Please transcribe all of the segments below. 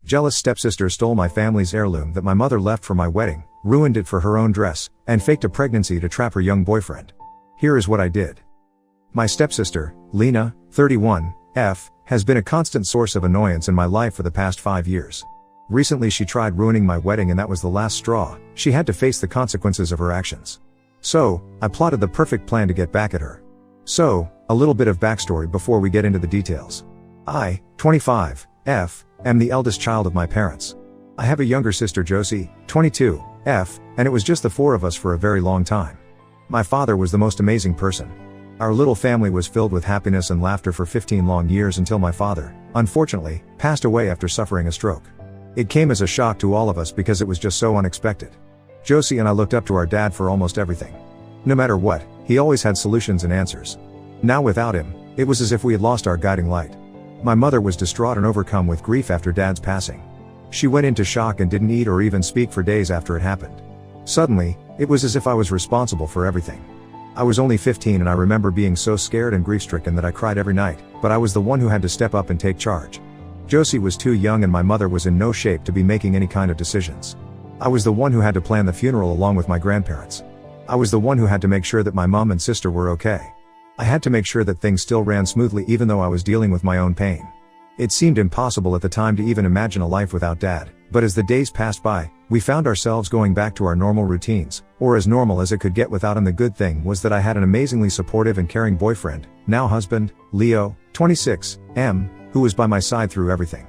Jealous stepsister stole my family's heirloom that my mother left for my wedding, ruined it for her own dress, and faked a pregnancy to trap her young boyfriend. Here is what I did. My stepsister, Lena, 31, F, has been a constant source of annoyance in my life for the past 5 years. Recently she tried ruining my wedding and that was the last straw. She had to face the consequences of her actions. So, I plotted the perfect plan to get back at her. So, a little bit of backstory before we get into the details. I, 25, F, am the eldest child of my parents. I have a younger sister Josie, 22, F, and it was just the four of us for a very long time. My father was the most amazing person. Our little family was filled with happiness and laughter for 15 long years until my father, unfortunately, passed away after suffering a stroke. It came as a shock to all of us because it was just so unexpected. Josie and I looked up to our dad for almost everything. No matter what, he always had solutions and answers. Now without him, it was as if we had lost our guiding light. My mother was distraught and overcome with grief after Dad's passing. She went into shock and didn't eat or even speak for days after it happened. Suddenly, it was as if I was responsible for everything. I was only 15 and I remember being so scared and grief-stricken that I cried every night, but I was the one who had to step up and take charge. Josie was too young and my mother was in no shape to be making any kind of decisions. I was the one who had to plan the funeral along with my grandparents. I was the one who had to make sure that my mom and sister were okay. I had to make sure that things still ran smoothly even though I was dealing with my own pain. It seemed impossible at the time to even imagine a life without Dad, but as the days passed by, we found ourselves going back to our normal routines, or as normal as it could get without him. The good thing was that I had an amazingly supportive and caring boyfriend, now husband, Leo, 26, M, who was by my side through everything.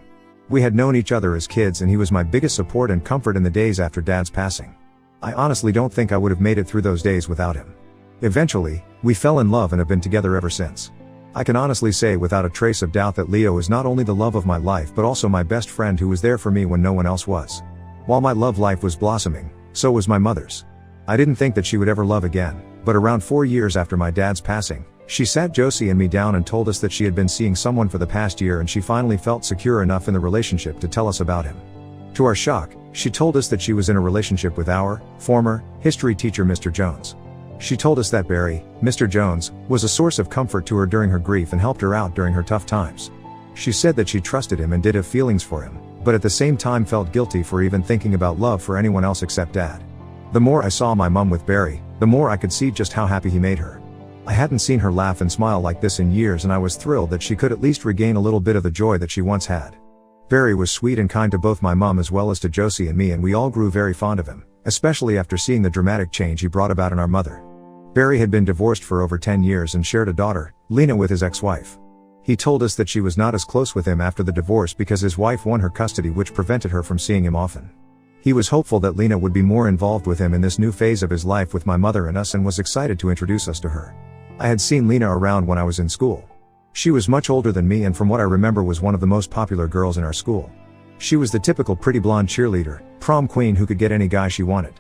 We had known each other as kids and he was my biggest support and comfort in the days after Dad's passing. I honestly don't think I would have made it through those days without him. Eventually, we fell in love and have been together ever since. I can honestly say without a trace of doubt that Leo is not only the love of my life but also my best friend who was there for me when no one else was. While my love life was blossoming, so was my mother's. I didn't think that she would ever love again, but around 4 years after my dad's passing, she sat Josie and me down and told us that she had been seeing someone for the past year and she finally felt secure enough in the relationship to tell us about him. To our shock, she told us that she was in a relationship with our former history teacher Mr. Jones. She told us that Barry, Mr. Jones, was a source of comfort to her during her grief and helped her out during her tough times. She said that she trusted him and did have feelings for him, but at the same time felt guilty for even thinking about love for anyone else except Dad. The more I saw my mom with Barry, the more I could see just how happy he made her. I hadn't seen her laugh and smile like this in years and I was thrilled that she could at least regain a little bit of the joy that she once had. Barry was sweet and kind to both my mom as well as to Josie and me and we all grew very fond of him, especially after seeing the dramatic change he brought about in our mother. Barry had been divorced for over 10 years and shared a daughter, Lena, with his ex-wife. He told us that she was not as close with him after the divorce because his wife won her custody, which prevented her from seeing him often. He was hopeful that Lena would be more involved with him in this new phase of his life with my mother and us and was excited to introduce us to her. I had seen Lena around when I was in school. She was much older than me and from what I remember was one of the most popular girls in our school. She was the typical pretty blonde cheerleader, prom queen who could get any guy she wanted.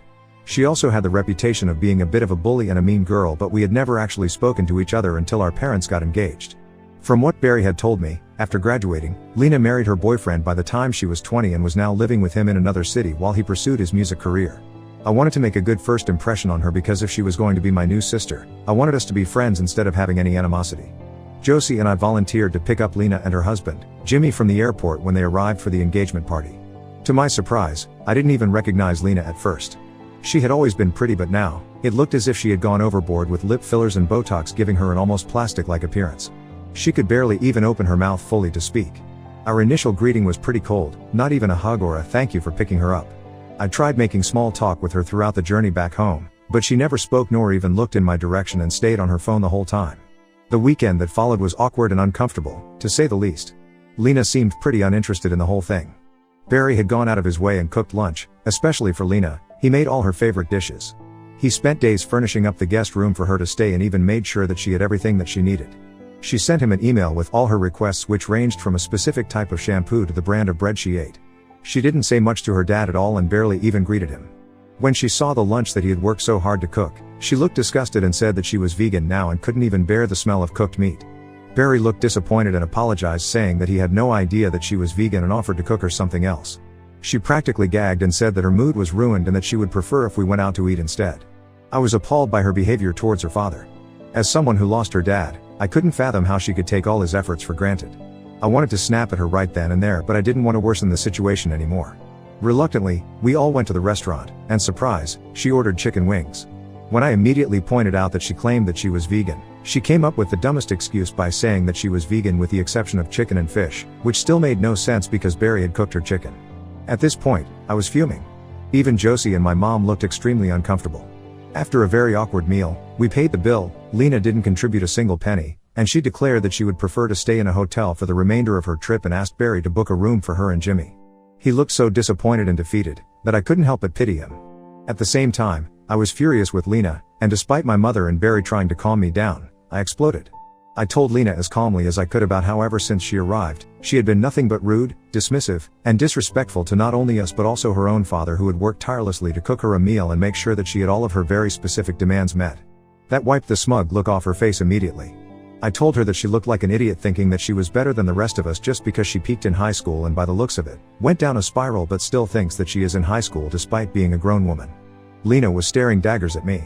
She also had the reputation of being a bit of a bully and a mean girl, but we had never actually spoken to each other until our parents got engaged. From what Barry had told me, after graduating, Lena married her boyfriend by the time she was 20 and was now living with him in another city while he pursued his music career. I wanted to make a good first impression on her because if she was going to be my new sister, I wanted us to be friends instead of having any animosity. Josie and I volunteered to pick up Lena and her husband, Jimmy, from the airport when they arrived for the engagement party. To my surprise, I didn't even recognize Lena at first. She had always been pretty, but now, it looked as if she had gone overboard with lip fillers and Botox, giving her an almost plastic-like appearance. She could barely even open her mouth fully to speak. Our initial greeting was pretty cold, not even a hug or a thank you for picking her up. I tried making small talk with her throughout the journey back home, but she never spoke nor even looked in my direction and stayed on her phone the whole time. The weekend that followed was awkward and uncomfortable, to say the least. Lena seemed pretty uninterested in the whole thing. Barry had gone out of his way and cooked lunch, especially for Lena. He made all her favorite dishes. He spent days furnishing up the guest room for her to stay and even made sure that she had everything that she needed. She sent him an email with all her requests, which ranged from a specific type of shampoo to the brand of bread she ate. She didn't say much to her dad at all and barely even greeted him. When she saw the lunch that he had worked so hard to cook, she looked disgusted and said that she was vegan now and couldn't even bear the smell of cooked meat. Barry looked disappointed and apologized, saying that he had no idea that she was vegan and offered to cook her something else. She practically gagged and said that her mood was ruined and that she would prefer if we went out to eat instead. I was appalled by her behavior towards her father. As someone who lost her dad, I couldn't fathom how she could take all his efforts for granted. I wanted to snap at her right then and there, but I didn't want to worsen the situation anymore. Reluctantly, we all went to the restaurant, and surprise, she ordered chicken wings. When I immediately pointed out that she claimed that she was vegan, she came up with the dumbest excuse by saying that she was vegan with the exception of chicken and fish, which still made no sense because Barry had cooked her chicken. At this point, I was fuming. Even Josie and my mom looked extremely uncomfortable. After a very awkward meal, we paid the bill. Lena didn't contribute a single penny, and she declared that she would prefer to stay in a hotel for the remainder of her trip and asked Barry to book a room for her and Jimmy. He looked so disappointed and defeated that I couldn't help but pity him. At the same time, I was furious with Lena, and despite my mother and Barry trying to calm me down, I exploded. I told Lena as calmly as I could about how ever since she arrived, she had been nothing but rude, dismissive, and disrespectful to not only us but also her own father, who had worked tirelessly to cook her a meal and make sure that she had all of her very specific demands met. That wiped the smug look off her face immediately. I told her that she looked like an idiot thinking that she was better than the rest of us just because she peaked in high school and by the looks of it, went down a spiral but still thinks that she is in high school despite being a grown woman. Lena was staring daggers at me.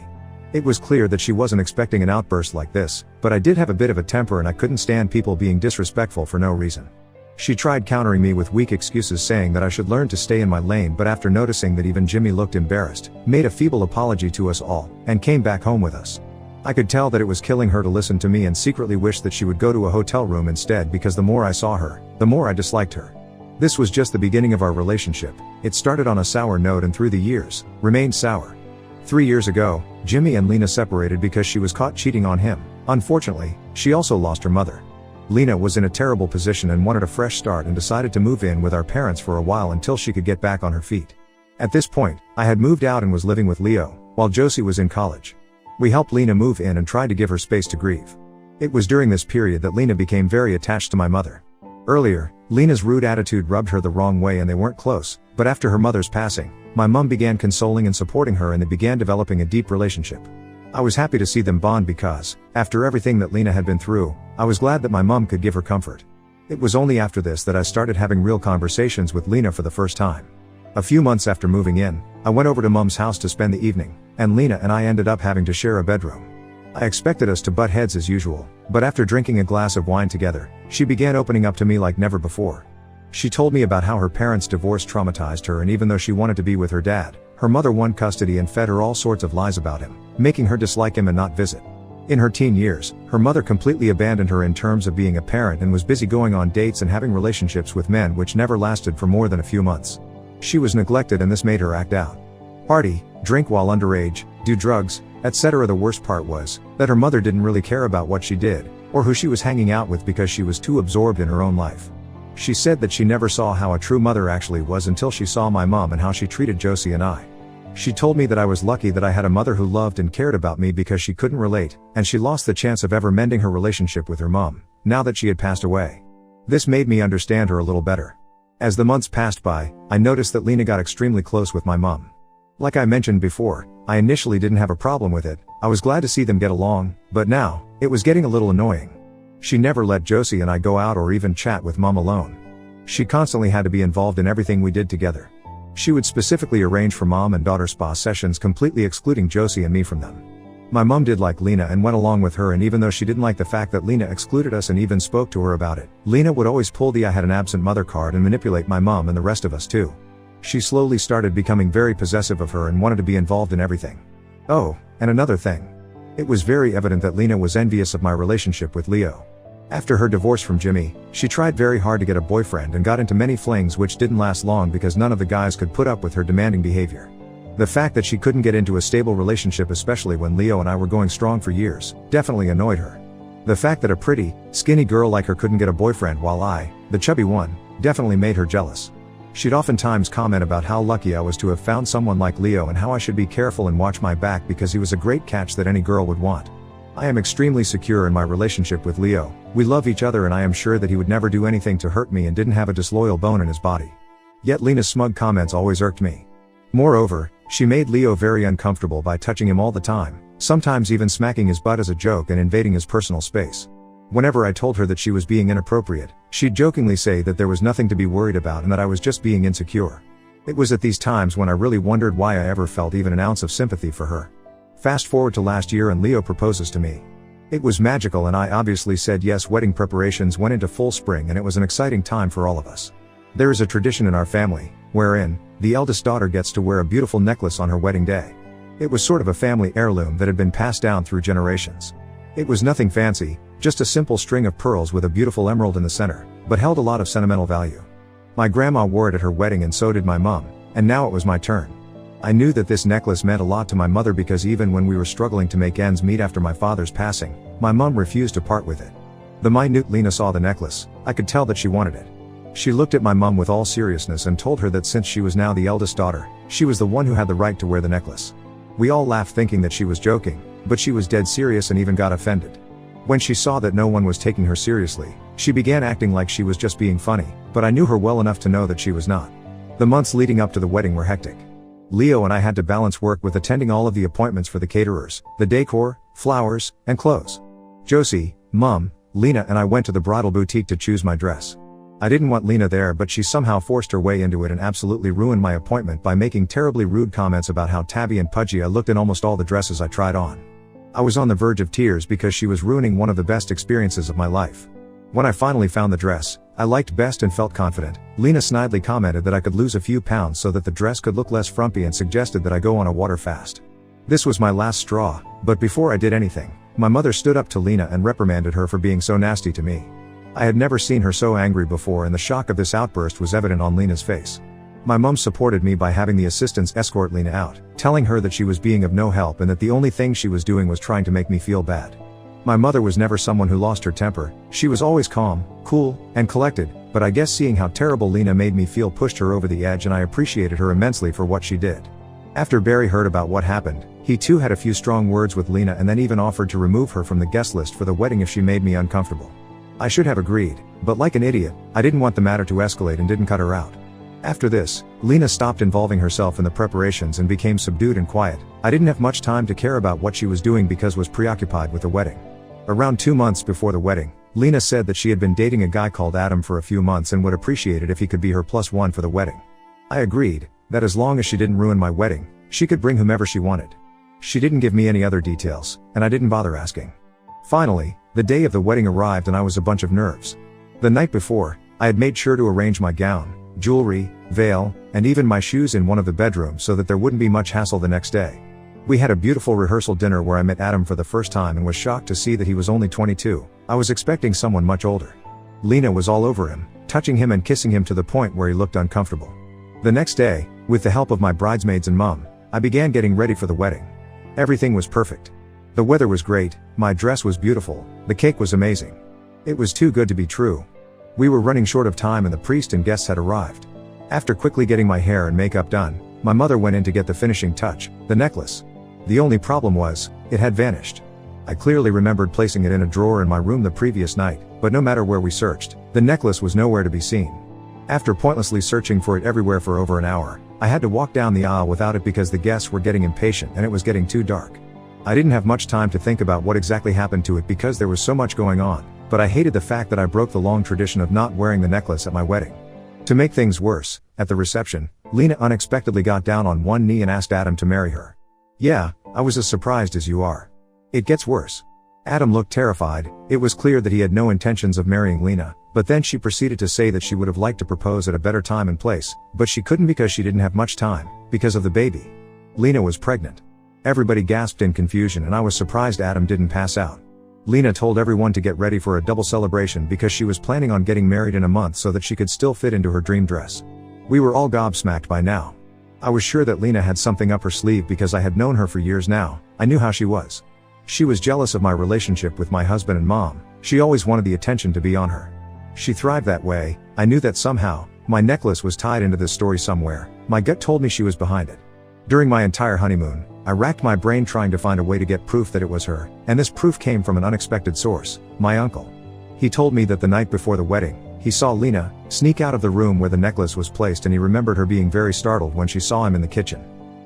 It was clear that she wasn't expecting an outburst like this, but I did have a bit of a temper and I couldn't stand people being disrespectful for no reason. She tried countering me with weak excuses saying that I should learn to stay in my lane, but after noticing that even Jimmy looked embarrassed, made a feeble apology to us all, and came back home with us. I could tell that it was killing her to listen to me and secretly wished that she would go to a hotel room instead, because the more I saw her, the more I disliked her. This was just the beginning of our relationship. It started on a sour note and through the years, remained sour. 3 years ago, Jimmy and Lena separated because she was caught cheating on him. Unfortunately, she also lost her mother. Lena was in a terrible position and wanted a fresh start and decided to move in with our parents for a while until she could get back on her feet. At this point, I had moved out and was living with Leo, while Josie was in college. We helped Lena move in and tried to give her space to grieve. It was during this period that Lena became very attached to my mother. Earlier, Lena's rude attitude rubbed her the wrong way and they weren't close, but after her mother's passing, my mom began consoling and supporting her and they began developing a deep relationship. I was happy to see them bond because, after everything that Lena had been through, I was glad that my mom could give her comfort. It was only after this that I started having real conversations with Lena for the first time. A few months after moving in, I went over to Mom's house to spend the evening, and Lena and I ended up having to share a bedroom. I expected us to butt heads as usual, but after drinking a glass of wine together, she began opening up to me like never before. She told me about how her parents' divorce traumatized her, and even though she wanted to be with her dad, her mother won custody and fed her all sorts of lies about him, making her dislike him and not visit. In her teen years, her mother completely abandoned her in terms of being a parent and was busy going on dates and having relationships with men which never lasted for more than a few months. She was neglected and this made her act out. Party, drink while underage, do drugs, etc. The worst part was that her mother didn't really care about what she did, or who she was hanging out with because she was too absorbed in her own life. She said that she never saw how a true mother actually was until she saw my mom and how she treated Josie and I. She told me that I was lucky that I had a mother who loved and cared about me because she couldn't relate, and she lost the chance of ever mending her relationship with her mom, now that she had passed away. This made me understand her a little better. As the months passed by, I noticed that Lena got extremely close with my mom. Like I mentioned before, I initially didn't have a problem with it. I was glad to see them get along, but now, it was getting a little annoying. She never let Josie and I go out or even chat with Mom alone. She constantly had to be involved in everything we did together. She would specifically arrange for mom and daughter spa sessions, completely excluding Josie and me from them. My mom did like Lena and went along with her, and even though she didn't like the fact that Lena excluded us and even spoke to her about it, Lena would always pull the "I had an absent mother" card and manipulate my mom and the rest of us too. She slowly started becoming very possessive of her and wanted to be involved in everything. Oh, and another thing. It was very evident that Lena was envious of my relationship with Leo. After her divorce from Jimmy, she tried very hard to get a boyfriend and got into many flings which didn't last long because none of the guys could put up with her demanding behavior. The fact that she couldn't get into a stable relationship, especially when Leo and I were going strong for years, definitely annoyed her. The fact that a pretty, skinny girl like her couldn't get a boyfriend while I, the chubby one, definitely made her jealous. She'd oftentimes comment about how lucky I was to have found someone like Leo and how I should be careful and watch my back because he was a great catch that any girl would want. I am extremely secure in my relationship with Leo. We love each other and I am sure that he would never do anything to hurt me and didn't have a disloyal bone in his body. Yet Lena's smug comments always irked me. Moreover, she made Leo very uncomfortable by touching him all the time, sometimes even smacking his butt as a joke and invading his personal space. Whenever I told her that she was being inappropriate, she'd jokingly say that there was nothing to be worried about and that I was just being insecure. It was at these times when I really wondered why I ever felt even an ounce of sympathy for her. Fast forward to last year and Leo proposes to me. It was magical and I obviously said yes. Wedding preparations went into full spring and it was an exciting time for all of us. There is a tradition in our family, wherein, the eldest daughter gets to wear a beautiful necklace on her wedding day. It was sort of a family heirloom that had been passed down through generations. It was nothing fancy, just a simple string of pearls with a beautiful emerald in the center, but held a lot of sentimental value. My grandma wore it at her wedding and so did my mom, and now it was my turn. I knew that this necklace meant a lot to my mother because even when we were struggling to make ends meet after my father's passing, my mom refused to part with it. The minute Lena saw the necklace, I could tell that she wanted it. She looked at my mom with all seriousness and told her that since she was now the eldest daughter, she was the one who had the right to wear the necklace. We all laughed thinking that she was joking, but she was dead serious and even got offended. When she saw that no one was taking her seriously, she began acting like she was just being funny, but I knew her well enough to know that she was not. The months leading up to the wedding were hectic. Leo and I had to balance work with attending all of the appointments for the caterers, the decor, flowers, and clothes. Josie, Mom, Lena and I went to the bridal boutique to choose my dress. I didn't want Lena there, but she somehow forced her way into it and absolutely ruined my appointment by making terribly rude comments about how tabby and pudgy I looked in almost all the dresses I tried on. I was on the verge of tears because she was ruining one of the best experiences of my life. When I finally found the dress I liked best and felt confident, Lena snidely commented that I could lose a few pounds so that the dress could look less frumpy and suggested that I go on a water fast. This was my last straw, but before I did anything, my mother stood up to Lena and reprimanded her for being so nasty to me. I had never seen her so angry before and the shock of this outburst was evident on Lena's face. My mom supported me by having the assistants escort Lena out, telling her that she was being of no help and that the only thing she was doing was trying to make me feel bad. My mother was never someone who lost her temper, she was always calm, cool, and collected, but I guess seeing how terrible Lena made me feel pushed her over the edge and I appreciated her immensely for what she did. After Barry heard about what happened, he too had a few strong words with Lena and then even offered to remove her from the guest list for the wedding if she made me uncomfortable. I should have agreed, but like an idiot, I didn't want the matter to escalate and didn't cut her out. After this, Lena stopped involving herself in the preparations and became subdued and quiet. I didn't have much time to care about what she was doing because was preoccupied with the wedding. Around 2 months before the wedding, Lena said that she had been dating a guy called Adam for a few months and would appreciate it if he could be her +1 for the wedding. I agreed, that as long as she didn't ruin my wedding, she could bring whomever she wanted. She didn't give me any other details, and I didn't bother asking. Finally, the day of the wedding arrived and I was a bunch of nerves. The night before, I had made sure to arrange my gown, jewelry, veil, and even my shoes in one of the bedrooms so that there wouldn't be much hassle the next day. We had a beautiful rehearsal dinner where I met Adam for the first time and was shocked to see that he was only 22. I was expecting someone much older. Lena was all over him, touching him and kissing him to the point where he looked uncomfortable. The next day, with the help of my bridesmaids and mom, I began getting ready for the wedding. Everything was perfect. The weather was great, my dress was beautiful, the cake was amazing. It was too good to be true. We were running short of time and the priest and guests had arrived. After quickly getting my hair and makeup done, my mother went in to get the finishing touch, the necklace. The only problem was, it had vanished. I clearly remembered placing it in a drawer in my room the previous night, but no matter where we searched, the necklace was nowhere to be seen. After pointlessly searching for it everywhere for over an hour, I had to walk down the aisle without it because the guests were getting impatient and it was getting too dark. I didn't have much time to think about what exactly happened to it because there was so much going on, but I hated the fact that I broke the long tradition of not wearing the necklace at my wedding. To make things worse, at the reception, Lena unexpectedly got down on one knee and asked Adam to marry her. Yeah, I was as surprised as you are. It gets worse. Adam looked terrified. It was clear that he had no intentions of marrying Lena, but then she proceeded to say that she would have liked to propose at a better time and place, but she couldn't because she didn't have much time, because of the baby. Lena was pregnant. Everybody gasped in confusion and I was surprised Adam didn't pass out. Lena told everyone to get ready for a double celebration because she was planning on getting married in a month so that she could still fit into her dream dress. We were all gobsmacked by now. I was sure that Lena had something up her sleeve because I had known her for years now. I knew how she was. She was jealous of my relationship with my husband and mom. She always wanted the attention to be on her. She thrived that way. I knew that somehow, my necklace was tied into this story somewhere. My gut told me she was behind it. During my entire honeymoon, I racked my brain trying to find a way to get proof that it was her, and this proof came from an unexpected source, my uncle. He told me that the night before the wedding, he saw Lena sneak out of the room where the necklace was placed and he remembered her being very startled when she saw him in the kitchen.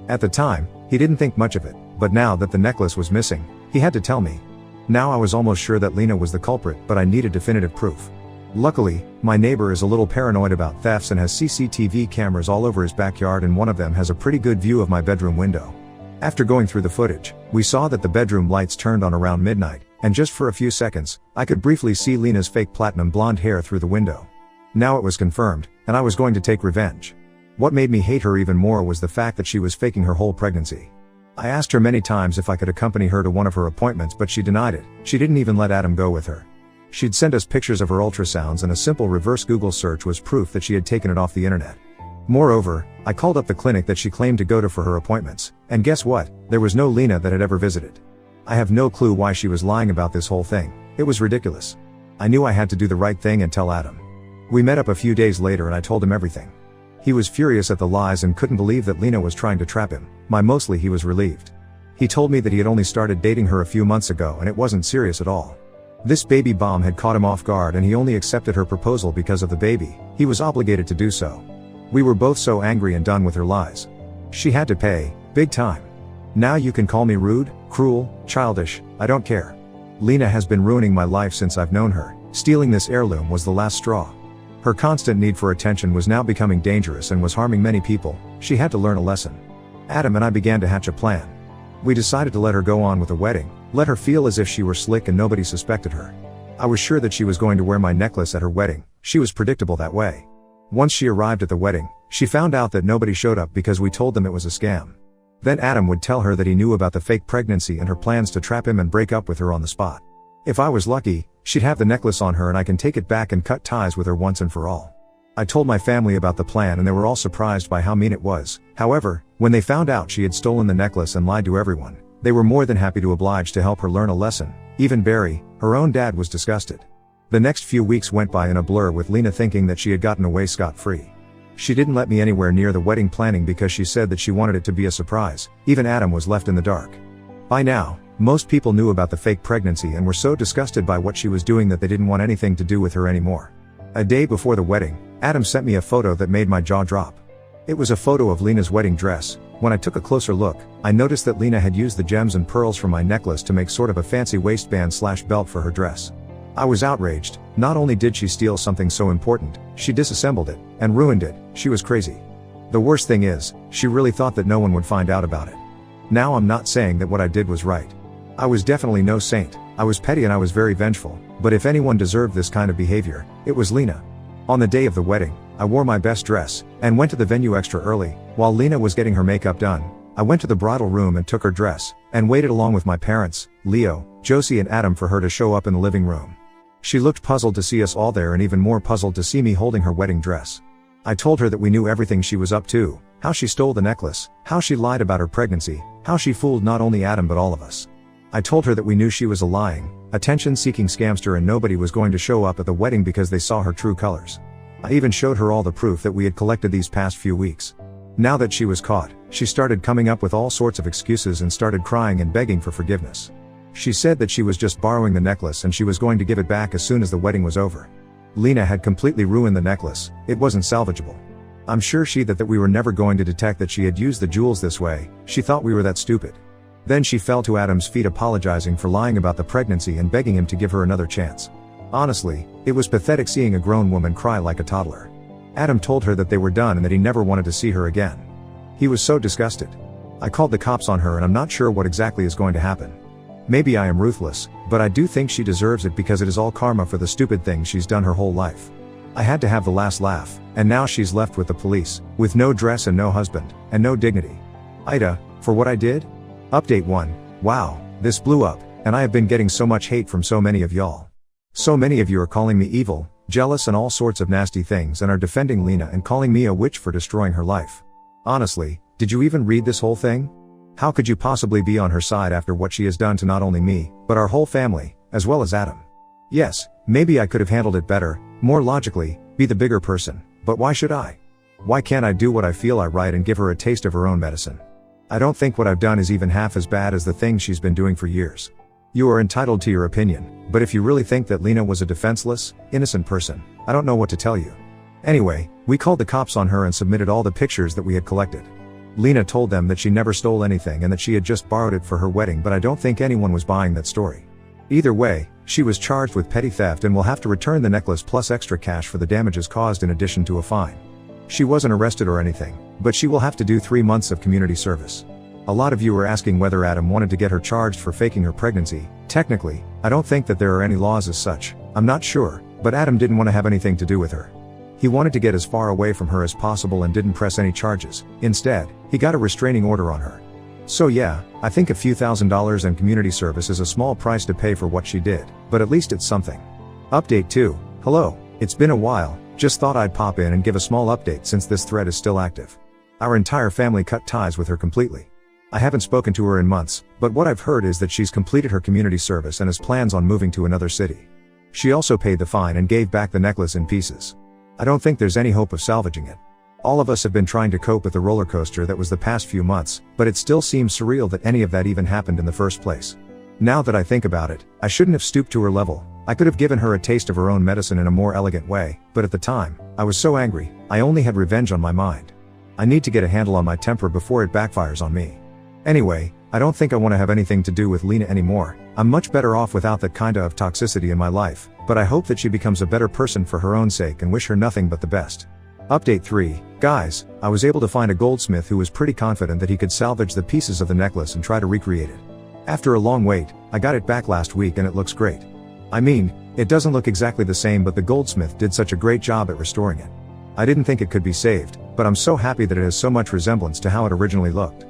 At the time, he didn't think much of it, but now that the necklace was missing, he had to tell me. Now I was almost sure that Lena was the culprit, but I needed definitive proof. Luckily, my neighbor is a little paranoid about thefts and has CCTV cameras all over his backyard and one of them has a pretty good view of my bedroom window. After going through the footage, we saw that the bedroom lights turned on around midnight, and just for a few seconds, I could briefly see Lena's fake platinum blonde hair through the window. Now it was confirmed, and I was going to take revenge. What made me hate her even more was the fact that she was faking her whole pregnancy. I asked her many times if I could accompany her to one of her appointments, but she denied it. She didn't even let Adam go with her. She'd send us pictures of her ultrasounds, and a simple reverse Google search was proof that she had taken it off the internet. Moreover, I called up the clinic that she claimed to go to for her appointments, and guess what? There was no Lena that had ever visited. I have no clue why she was lying about this whole thing. It was ridiculous. I knew I had to do the right thing and tell Adam. We met up a few days later and I told him everything. He was furious at the lies and couldn't believe that Lena was trying to trap him. Mostly he was relieved. He told me that he had only started dating her a few months ago and it wasn't serious at all. This baby bomb had caught him off guard and he only accepted her proposal because of the baby. He was obligated to do so. We were both so angry and done with her lies. She had to pay, big time. Now you can call me rude, cruel, childish, I don't care. Lena has been ruining my life since I've known her. Stealing this heirloom was the last straw. Her constant need for attention was now becoming dangerous and was harming many people. She had to learn a lesson. Adam and I began to hatch a plan. We decided to let her go on with the wedding, let her feel as if she were slick and nobody suspected her. I was sure that she was going to wear my necklace at her wedding. She was predictable that way. Once she arrived at the wedding, she found out that nobody showed up because we told them it was a scam. Then Adam would tell her that he knew about the fake pregnancy and her plans to trap him and break up with her on the spot. If I was lucky, she'd have the necklace on her and I can take it back and cut ties with her once and for all. I told my family about the plan and they were all surprised by how mean it was. However, when they found out she had stolen the necklace and lied to everyone, they were more than happy to oblige to help her learn a lesson. Even Barry, her own dad, was disgusted. The next few weeks went by in a blur with Lena thinking that she had gotten away scot-free. She didn't let me anywhere near the wedding planning because she said that she wanted it to be a surprise. Even Adam was left in the dark. By now, most people knew about the fake pregnancy and were so disgusted by what she was doing that they didn't want anything to do with her anymore. A day before the wedding, Adam sent me a photo that made my jaw drop. It was a photo of Lena's wedding dress. When I took a closer look, I noticed that Lena had used the gems and pearls from my necklace to make sort of a fancy waistband/belt for her dress. I was outraged. Not only did she steal something so important, she disassembled it and ruined it. She was crazy. The worst thing is, she really thought that no one would find out about it. Now I'm not saying that what I did was right. I was definitely no saint. I was petty and I was very vengeful, but if anyone deserved this kind of behavior, it was Lena. On the day of the wedding, I wore my best dress and went to the venue extra early. While Lena was getting her makeup done, I went to the bridal room and took her dress and waited along with my parents, Leo, Josie and Adam, for her to show up in the living room. She looked puzzled to see us all there and even more puzzled to see me holding her wedding dress. I told her that we knew everything she was up to, how she stole the necklace, how she lied about her pregnancy, how she fooled not only Adam but all of us. I told her that we knew she was a lying, attention-seeking scamster and nobody was going to show up at the wedding because they saw her true colors. I even showed her all the proof that we had collected these past few weeks. Now that she was caught, she started coming up with all sorts of excuses and started crying and begging for forgiveness. She said that she was just borrowing the necklace and she was going to give it back as soon as the wedding was over. Lena had completely ruined the necklace. It wasn't salvageable. I'm sure that we were never going to detect that she had used the jewels this way. She thought we were that stupid. Then she fell to Adam's feet apologizing for lying about the pregnancy and begging him to give her another chance. Honestly, it was pathetic seeing a grown woman cry like a toddler. Adam told her that they were done and that he never wanted to see her again. He was so disgusted. I called the cops on her and I'm not sure what exactly is going to happen. Maybe I am ruthless, but I do think she deserves it because it is all karma for the stupid things she's done her whole life. I had to have the last laugh, and now she's left with the police, with no dress and no husband, and no dignity. Ida, for what I did? Update 1. Wow, this blew up, and I have been getting so much hate from so many of y'all. So many of you are calling me evil, jealous and all sorts of nasty things and are defending Lena and calling me a witch for destroying her life. Honestly, did you even read this whole thing? How could you possibly be on her side after what she has done to not only me, but our whole family, as well as Adam? Yes, maybe I could have handled it better, more logically, be the bigger person, but why should I? Why can't I do what I feel I right and give her a taste of her own medicine? I don't think what I've done is even half as bad as the things she's been doing for years. You are entitled to your opinion, but if you really think that Lena was a defenseless, innocent person, I don't know what to tell you. Anyway, we called the cops on her and submitted all the pictures that we had collected. Lena told them that she never stole anything and that she had just borrowed it for her wedding, but I don't think anyone was buying that story. Either way, she was charged with petty theft and will have to return the necklace plus extra cash for the damages caused in addition to a fine. She wasn't arrested or anything, but she will have to do 3 months of community service. A lot of you are asking whether Adam wanted to get her charged for faking her pregnancy. Technically, I don't think that there are any laws as such. I'm not sure, but Adam didn't want to have anything to do with her. He wanted to get as far away from her as possible and didn't press any charges. Instead, he got a restraining order on her. So yeah, I think a few $1,000s and community service is a small price to pay for what she did, but at least it's something. Update 2. Hello, it's been a while, just thought I'd pop in and give a small update since this thread is still active. Our entire family cut ties with her completely. I haven't spoken to her in months, but what I've heard is that she's completed her community service and has plans on moving to another city. She also paid the fine and gave back the necklace in pieces. I don't think there's any hope of salvaging it. All of us have been trying to cope with the roller coaster that was the past few months, but it still seems surreal that any of that even happened in the first place. Now that I think about it, I shouldn't have stooped to her level. I could have given her a taste of her own medicine in a more elegant way, but at the time, I was so angry, I only had revenge on my mind. I need to get a handle on my temper before it backfires on me. Anyway, I don't think I want to have anything to do with Lena anymore. I'm much better off without that kinda of toxicity in my life, but I hope that she becomes a better person for her own sake and wish her nothing but the best. Update 3. Guys, I was able to find a goldsmith who was pretty confident that he could salvage the pieces of the necklace and try to recreate it. After a long wait, I got it back last week and it looks great. I mean, it doesn't look exactly the same, but the goldsmith did such a great job at restoring it. I didn't think it could be saved, but I'm so happy that it has so much resemblance to how it originally looked.